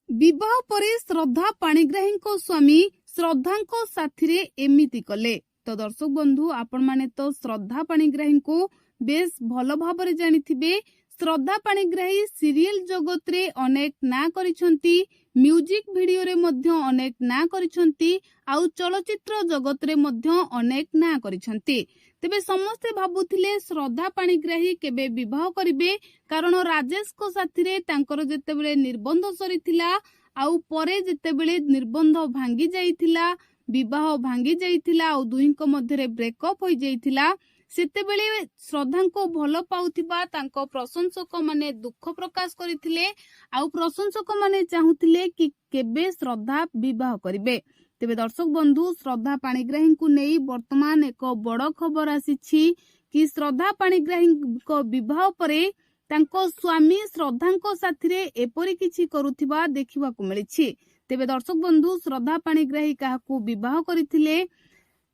विवाह परे श्रद्धा पाणिग्राही स्वामी श्रद्धा साथी एमिति कले। तो दर्शक बंधु आपण माने तो श्रद्धा पाणिग्राही को बेस भल भाव जानिथिबे। श्रद्धा पाणिग्राही सीरियल जगत रे अनेक ना करिसंती, म्यूजिक वीडियो रे मध्य अनेक ना करिसंती, आउ चलचित्र जगत रे मध्य अनेक ना करिसंती। तेबे समस्ते भाबुथिले श्रद्धा पाणिग्राही केबे विवाह करिवे, कारण राजेश को साथी रे तांकर जेतेबेले निर्बंध सरीथिला, आउ परे जेतेबेले निर्बंध भांगी जाइथिला, विवाह भांगी जाइथिला, आउ दुहींको मध्यरे ब्रेकअप होई जाइथिला, सेतेबेले श्रद्धा को भल पाउथिबा तांको प्रशंसक माने दुख प्रकाश करिथिले, आउ प्रशंसक माने चाहुथिले कि केबे श्रद्धा विवाह करिवे। तेबे दर्शक बंधु, श्रद्धा पाणिग्राही को नहीं वर्तमान एक बड़ खबर आसीछि कि श्रद्धा पाणिग्राही को विवाह परे तांको स्वामी श्रद्धा को साथी रे एपरि किछि करुथिबा देखिबाकू मिलिछि। तेबे दर्शक बंधु, श्रद्धा पाणिग्राही काहाकू विवाह करिथिले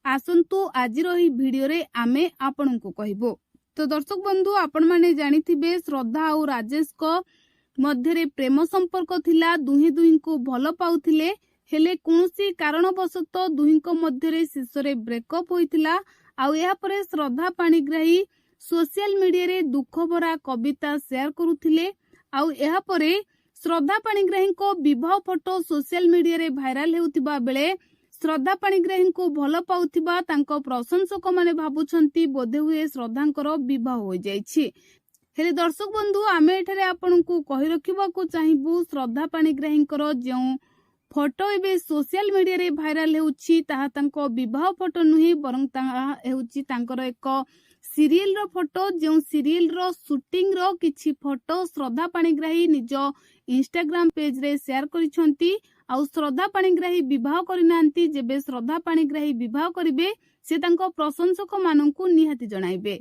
आसंतु आज रही वीडियो रे आमे आपनकू कहबो। तो दर्शक बंधु, आपण माने जानिथिबे श्रद्धा और राजेश को मध्यरे प्रेम संपर्क थिला, दुही को भल पाउथिले, हेले कोनोसी कारणवशत दुहींको मध्यरे शेषरे ब्रेकअप होइथिला। आउ या परे श्रद्धा पाणिग्राही सोशल मीडिया रे दुख भरा कविता शेयर करुथिले। आउ या परे श्रद्धा पाणिग्राही को विवाह फोटो सोशल मीडिया रे भाइराल हेउथिबा बेले श्रद्धा पाणिग्राही को भल पाउथिबा तांको प्रशंसक माने भाबुछंती बोधे हुए श्रद्धांकर विवाह हो जाइछि। हेले दर्शक बंधु, आमे एठारे आपनकू कहि रखिबाकू चाहिबू, श्रद्धा पाणिग्राहींकर जो फोटो एबे सोशल मीडिया रे भाइराल हेउछि ताहा तांको विवाह फोटो नुही, बरं ताहा हेउछि तांकर एक सीरियल रो फोटो। जो सीरियल रो शूटिंग रो किछि फोटो श्रद्धा पाणिग्राही निज इंस्टाग्राम पेज रे शेयर करिसंती। आउ श्रद्धा पाणिग्राही विवाह करिनांती, जेबे श्रद्धा पाणिग्राही विवाह करिवे से तांको प्रशंसक माननकू निहाती जणाइबे।